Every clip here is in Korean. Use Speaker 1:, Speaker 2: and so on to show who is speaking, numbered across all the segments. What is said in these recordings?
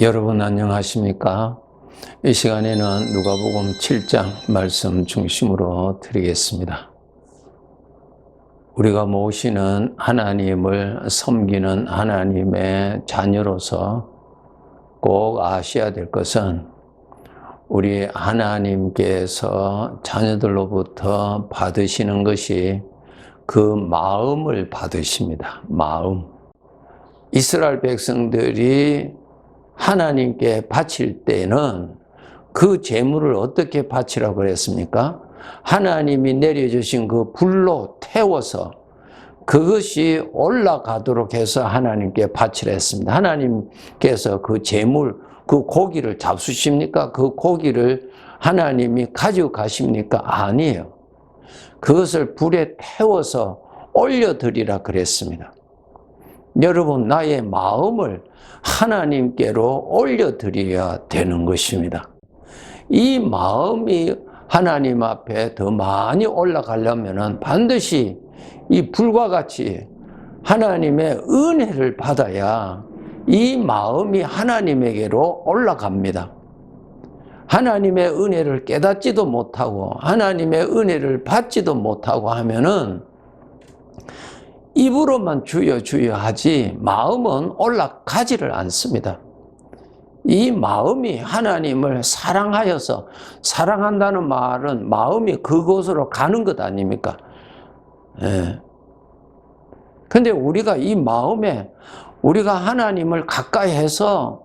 Speaker 1: 여러분 안녕하십니까? 이 시간에는 누가복음 7장 말씀 중심으로 드리겠습니다. 우리가 모시는 하나님을 섬기는 하나님의 자녀로서 꼭 아셔야 될 것은 우리 하나님께서 자녀들로부터 받으시는 것이 그 마음을 받으십니다. 마음. 이스라엘 백성들이 하나님께 바칠 때는 그 제물을 어떻게 바치라고 그랬습니까? 하나님이 내려주신 그 불로 태워서 그것이 올라가도록 해서 하나님께 바치라 했습니다. 하나님께서 그 제물, 그 고기를 잡수십니까? 그 고기를 하나님이 가지고 가십니까? 아니에요. 그것을 불에 태워서 올려드리라 그랬습니다. 여러분, 나의 마음을 하나님께로 올려드려야 되는 것입니다. 이 마음이 하나님 앞에 더 많이 올라가려면 반드시 이 불과 같이 하나님의 은혜를 받아야 이 마음이 하나님에게로 올라갑니다. 하나님의 은혜를 깨닫지도 못하고 하나님의 은혜를 받지도 못하고 하면은 입으로만 주여 주여 하지 마음은 올라가지를 않습니다. 이 마음이 하나님을 사랑하여서, 사랑한다는 말은 마음이 그곳으로 가는 것 아닙니까? 예. 근데 우리가 이 마음에 우리가 하나님을 가까이 해서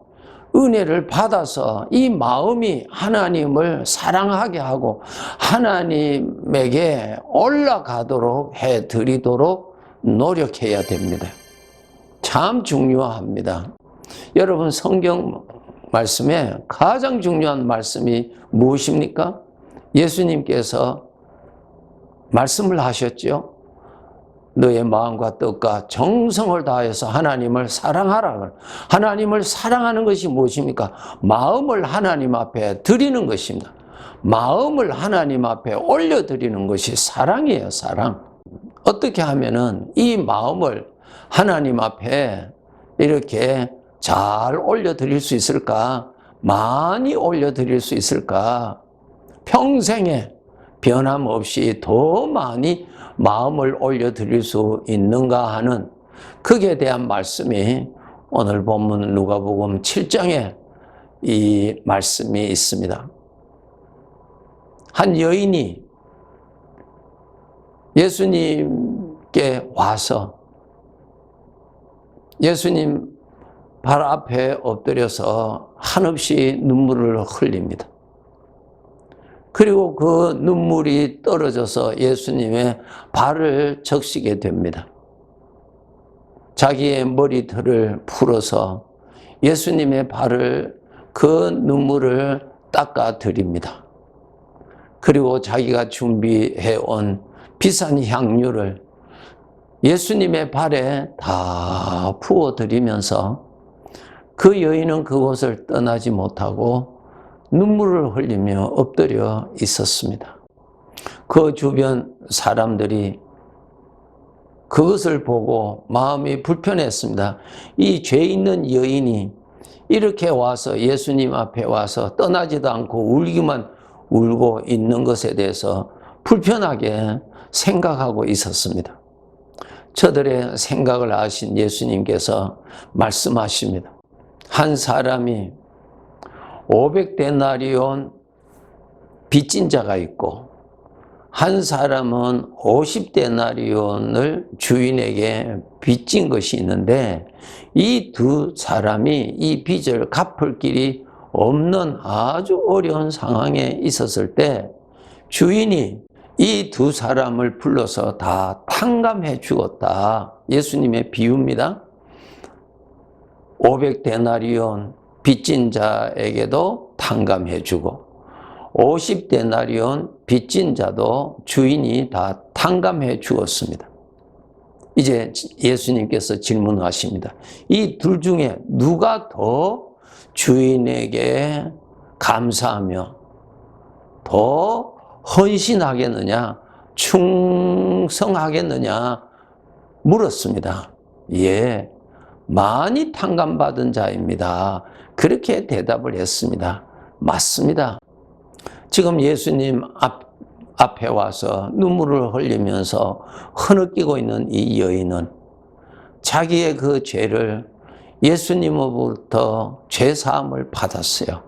Speaker 1: 은혜를 받아서 이 마음이 하나님을 사랑하게 하고 하나님에게 올라가도록 해드리도록 노력해야 됩니다. 참 중요합니다. 여러분, 성경 말씀에 가장 중요한 말씀이 무엇입니까? 예수님께서 말씀을 하셨죠. 너의 마음과 뜻과 정성을 다해서 하나님을 사랑하라. 하나님을 사랑하는 것이 무엇입니까? 마음을 하나님 앞에 드리는 것입니다. 마음을 하나님 앞에 올려드리는 것이 사랑이에요, 사랑. 어떻게 하면은 이 마음을 하나님 앞에 이렇게 잘 올려드릴 수 있을까? 많이 올려드릴 수 있을까? 평생에 변함없이 더 많이 마음을 올려드릴 수 있는가 하는 그에 대한 말씀이 오늘 본문 누가복음 7장에 이 말씀이 있습니다. 한 여인이 예수님께 와서 예수님 발 앞에 엎드려서 한없이 눈물을 흘립니다. 그리고 그 눈물이 떨어져서 예수님의 발을 적시게 됩니다. 자기의 머리털을 풀어서 예수님의 발을 그 눈물을 닦아 드립니다. 그리고 자기가 준비해온 비싼 향유를 예수님의 발에 다 부어드리면서 그 여인은 그곳을 떠나지 못하고 눈물을 흘리며 엎드려 있었습니다. 그 주변 사람들이 그것을 보고 마음이 불편했습니다. 이 죄 있는 여인이 이렇게 와서 예수님 앞에 와서 떠나지도 않고 울기만 울고 있는 것에 대해서 불편하게 생각하고 있었습니다. 저들의 생각을 아신 예수님께서 말씀하십니다. 한 사람이 500데나리온 빚진 자가 있고 한 사람은 50데나리온을 주인에게 빚진 것이 있는데 이 두 사람이 이 빚을 갚을 길이 없는 아주 어려운 상황에 있었을 때 주인이 이 두 사람을 불러서 다 탕감해 주었다. 예수님의 비유입니다. 500데나리온 빚진 자에게도 탕감해 주고 50데나리온 빚진 자도 주인이 다 탕감해 주었습니다. 이제 예수님께서 질문하십니다. 이 둘 중에 누가 더 주인에게 감사하며 더 헌신하겠느냐, 충성하겠느냐 물었습니다. 예, 많이 탕감받은 자입니다. 그렇게 대답을 했습니다. 맞습니다. 지금 예수님 앞에 와서 눈물을 흘리면서 흐느끼고 있는 이 여인은 자기의 그 죄를 예수님으로부터 죄사함을 받았어요.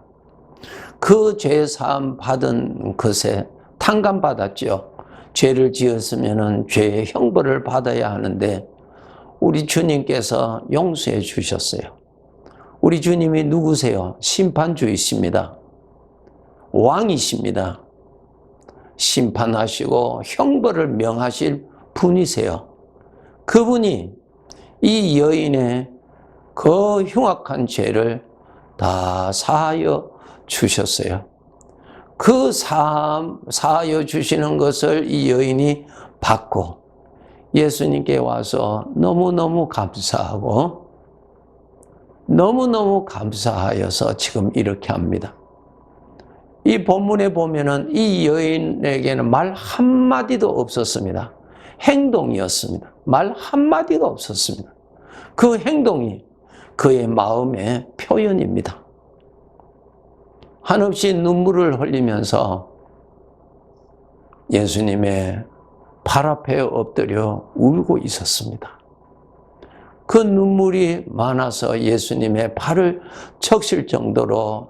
Speaker 1: 그 죄사함 받은 것에 탕감받았죠. 죄를 지었으면 죄의 형벌을 받아야 하는데 우리 주님께서 용서해 주셨어요. 우리 주님이 누구세요? 심판주이십니다. 왕이십니다. 심판하시고 형벌을 명하실 분이세요. 그분이 이 여인의 그 흉악한 죄를 다 사하여 주셨어요. 그 사하여 주시는 것을 이 여인이 받고 예수님께 와서 너무너무 감사하고 너무너무 감사하여서 지금 이렇게 합니다. 이 본문에 보면은 이 여인에게는 말 한마디도 없었습니다. 행동이었습니다. 말 한마디가 없었습니다. 그 행동이 그의 마음의 표현입니다. 한없이 눈물을 흘리면서 예수님의 발 앞에 엎드려 울고 있었습니다. 그 눈물이 많아서 예수님의 발을 적실 정도로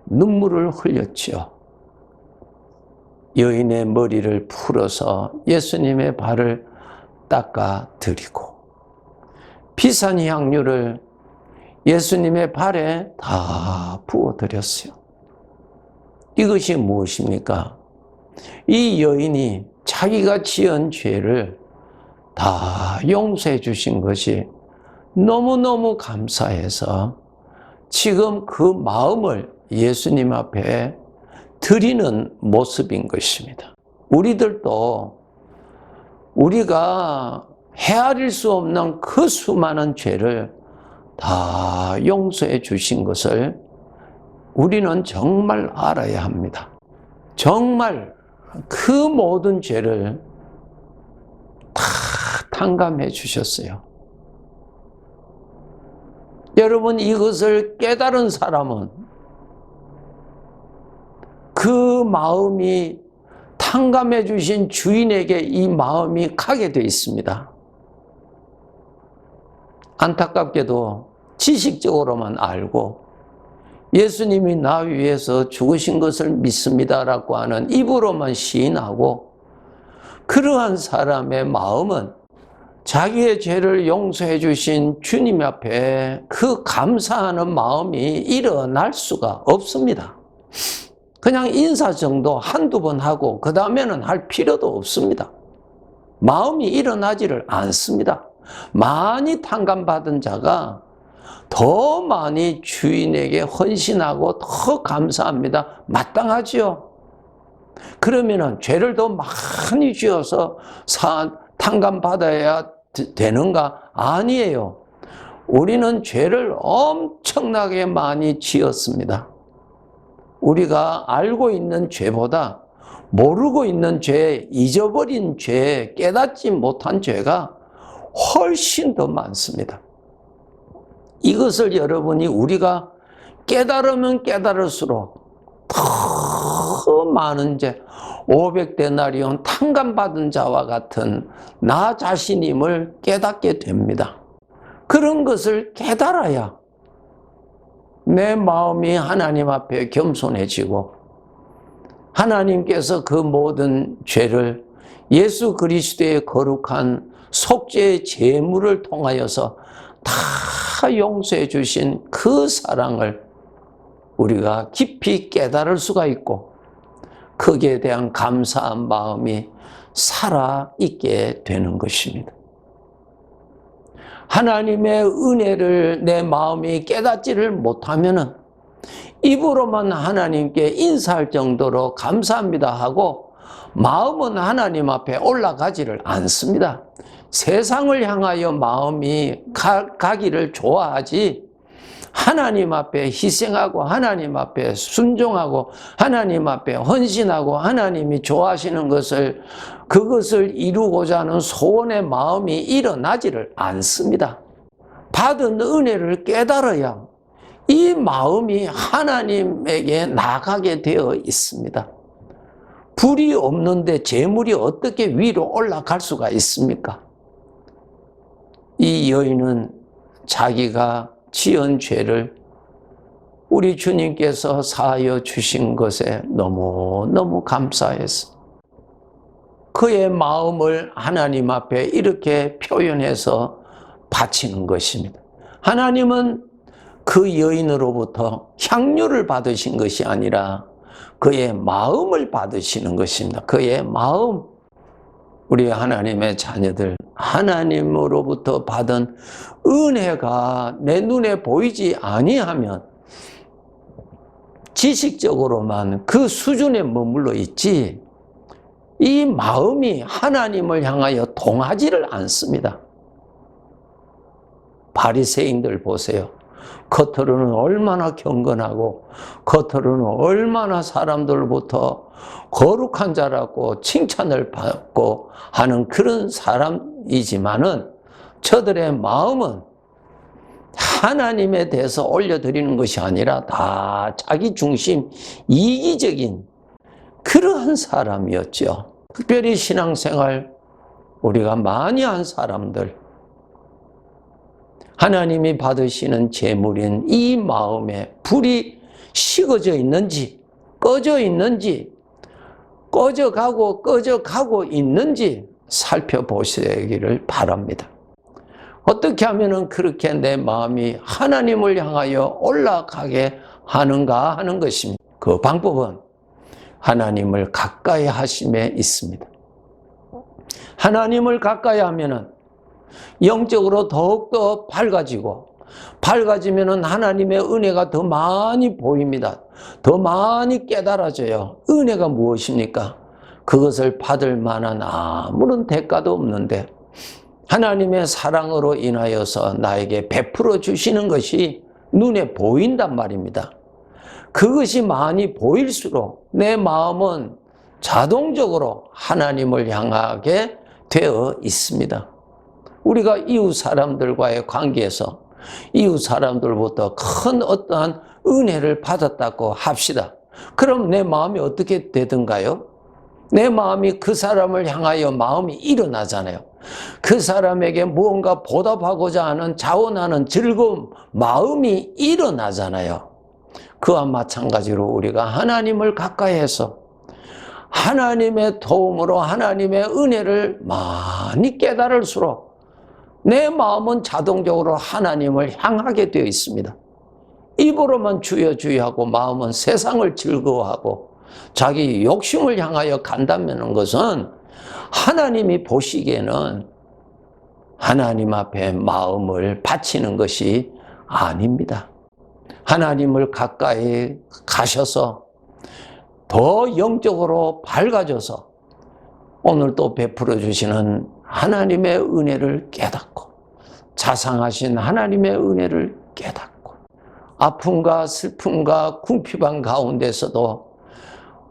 Speaker 1: 눈물을 흘렸지요. 여인의 머리를 풀어서 예수님의 발을 닦아 드리고 비싼 향유를 예수님의 발에 다 부어 드렸어요. 이것이 무엇입니까? 이 여인이 자기가 지은 죄를 다 용서해 주신 것이 너무너무 감사해서 지금 그 마음을 예수님 앞에 드리는 모습인 것입니다. 우리들도 우리가 헤아릴 수 없는 그 수많은 죄를 다 용서해 주신 것을 우리는 정말 알아야 합니다. 정말 그 모든 죄를 다 탕감해 주셨어요. 여러분, 이것을 깨달은 사람은 그 마음이 탕감해 주신 주인에게 이 마음이 가게 되어 있습니다. 안타깝게도 지식적으로만 알고 예수님이 나 위해서 죽으신 것을 믿습니다라고 하는 입으로만 시인하고 그러한 사람의 마음은 자기의 죄를 용서해 주신 주님 앞에 그 감사하는 마음이 일어날 수가 없습니다. 그냥 인사 정도 한두 번 하고 그 다음에는 할 필요도 없습니다. 마음이 일어나지를 않습니다. 많이 탕감받은 자가 더 많이 주인에게 헌신하고 더 감사합니다. 마땅하지요. 그러면은 죄를 더 많이 지어서 탕감받아야 되는가? 아니에요. 우리는 죄를 엄청나게 많이 지었습니다. 우리가 알고 있는 죄보다 모르고 있는 죄, 잊어버린 죄, 깨닫지 못한 죄가 훨씬 더 많습니다. 이것을 여러분이 우리가 깨달으면 깨달을수록 더 많은 죄, 500데나리온 탕감받은 자와 같은 나 자신임을 깨닫게 됩니다. 그런 것을 깨달아야 내 마음이 하나님 앞에 겸손해지고 하나님께서 그 모든 죄를 예수 그리스도의 거룩한 속죄의 제물을 통하여서 다 용서해 주신 그 사랑을 우리가 깊이 깨달을 수가 있고 거기에 대한 감사한 마음이 살아있게 되는 것입니다. 하나님의 은혜를 내 마음이 깨닫지를 못하면은 입으로만 하나님께 인사할 정도로 감사합니다 하고 마음은 하나님 앞에 올라가지를 않습니다. 세상을 향하여 마음이 가기를 좋아하지 하나님 앞에 희생하고 하나님 앞에 순종하고 하나님 앞에 헌신하고 하나님이 좋아하시는 것을 그것을 이루고자 하는 소원의 마음이 일어나지를 않습니다. 받은 은혜를 깨달아야 이 마음이 하나님에게 나가게 되어 있습니다. 불이 없는데 재물이 어떻게 위로 올라갈 수가 있습니까? 이 여인은 자기가 지은 죄를 우리 주님께서 사하여 주신 것에 너무너무 감사해서 그의 마음을 하나님 앞에 이렇게 표현해서 바치는 것입니다. 하나님은 그 여인으로부터 향유를 받으신 것이 아니라 그의 마음을 받으시는 것입니다. 그의 마음. 우리 하나님의 자녀들, 하나님으로부터 받은 은혜가 내 눈에 보이지 아니하면 지식적으로만 그 수준에 머물러 있지 이 마음이 하나님을 향하여 동하지를 않습니다. 바리새인들 보세요. 겉으로는 얼마나 경건하고 겉으로는 얼마나 사람들로부터 거룩한 자라고 칭찬을 받고 하는 그런 사람이지만은 저들의 마음은 하나님에 대해서 올려드리는 것이 아니라 다 자기 중심, 이기적인 그러한 사람이었죠. 특별히 신앙생활 우리가 많이 한 사람들, 하나님이 받으시는 제물인 이 마음에 불이 식어져 있는지, 꺼져 있는지, 꺼져가고 있는지 살펴보시기를 바랍니다. 어떻게 하면 그렇게 내 마음이 하나님을 향하여 올라가게 하는가 하는 것입니다. 그 방법은 하나님을 가까이 하심에 있습니다. 하나님을 가까이 하면은 영적으로 더욱더 밝아지면 하나님의 은혜가 더 많이 보입니다. 더 많이 깨달아져요. 은혜가 무엇입니까? 그것을 받을 만한 아무런 대가도 없는데 하나님의 사랑으로 인하여서 나에게 베풀어 주시는 것이 눈에 보인단 말입니다. 그것이 많이 보일수록 내 마음은 자동적으로 하나님을 향하게 되어 있습니다. 우리가 이웃 사람들과의 관계에서 이웃 사람들부터 큰 어떠한 은혜를 받았다고 합시다. 그럼 내 마음이 어떻게 되든가요? 내 마음이 그 사람을 향하여 마음이 일어나잖아요. 그 사람에게 무언가 보답하고자 하는 자원하는 즐거움, 마음이 일어나잖아요. 그와 마찬가지로 우리가 하나님을 가까이해서 하나님의 도움으로 하나님의 은혜를 많이 깨달을수록 내 마음은 자동적으로 하나님을 향하게 되어 있습니다. 입으로만 주여 주여 하고 마음은 세상을 즐거워하고 자기 욕심을 향하여 간다는 것은 하나님이 보시기에는 하나님 앞에 마음을 바치는 것이 아닙니다. 하나님을 가까이 가셔서 더 영적으로 밝아져서 오늘 또 베풀어 주시는 하나님의 은혜를 깨닫고 자상하신 하나님의 은혜를 깨닫고 아픔과 슬픔과 궁핍한 가운데서도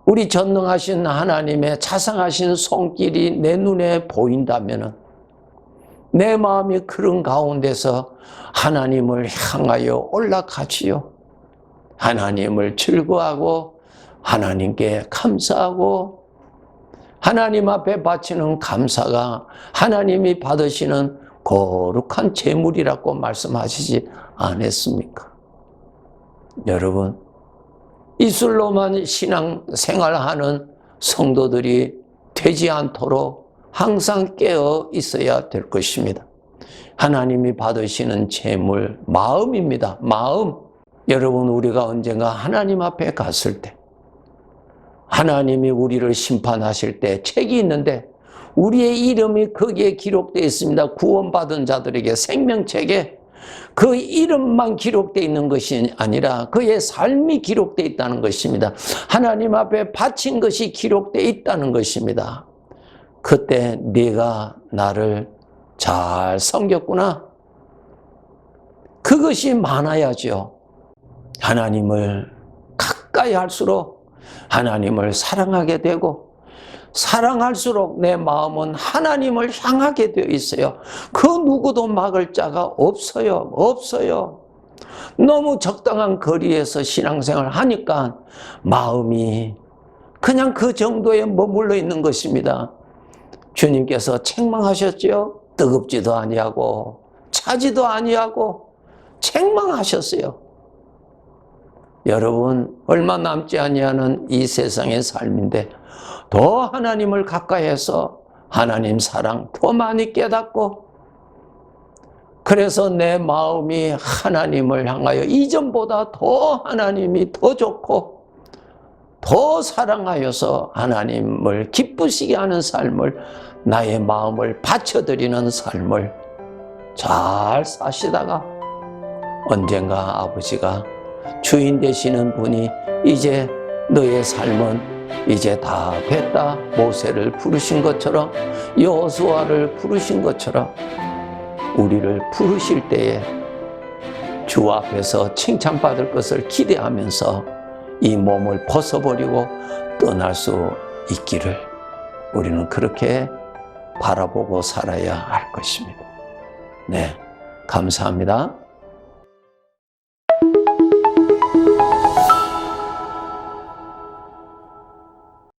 Speaker 1: 우리 전능하신 하나님의 자상하신 손길이 내 눈에 보인다면 내 마음이 그런 가운데서 하나님을 향하여 올라가지요. 하나님을 즐거워하고 하나님께 감사하고 하나님 앞에 바치는 감사가 하나님이 받으시는 거룩한 제물이라고 말씀하시지 않았습니까? 여러분, 이슬로만 신앙생활하는 성도들이 되지 않도록 항상 깨어 있어야 될 것입니다. 하나님이 받으시는 제물, 마음입니다. 마음. 여러분, 우리가 언젠가 하나님 앞에 갔을 때 하나님이 우리를 심판하실 때 책이 있는데 우리의 이름이 거기에 기록되어 있습니다. 구원받은 자들에게 생명책에 그 이름만 기록되어 있는 것이 아니라 그의 삶이 기록되어 있다는 것입니다. 하나님 앞에 바친 것이 기록되어 있다는 것입니다. 그때 네가 나를 잘 섬겼구나. 그것이 많아야죠. 하나님을 가까이 할수록 하나님을 사랑하게 되고 사랑할수록 내 마음은 하나님을 향하게 되어 있어요. 그 누구도 막을 자가 없어요. 없어요. 너무 적당한 거리에서 신앙생활을 하니까 마음이 그냥 그 정도에 머물러 있는 것입니다. 주님께서 책망하셨죠? 뜨겁지도 아니하고 차지도 아니하고 책망하셨어요. 여러분, 얼마 남지 아니하는 이 세상의 삶인데 더 하나님을 가까이해서 하나님 사랑 더 많이 깨닫고, 그래서 내 마음이 하나님을 향하여 이전보다 더 하나님이 더 좋고 더 사랑하여서 하나님을 기쁘시게 하는 삶을, 나의 마음을 바쳐드리는 삶을 잘 사시다가 언젠가 아버지가 주인 되시는 분이 이제 너의 삶은 이제 다 됐다, 모세를 부르신 것처럼 여호수아를 부르신 것처럼 우리를 부르실 때에 주 앞에서 칭찬받을 것을 기대하면서 이 몸을 벗어버리고 떠날 수 있기를 우리는 그렇게 바라보고 살아야 할 것입니다. 네, 감사합니다.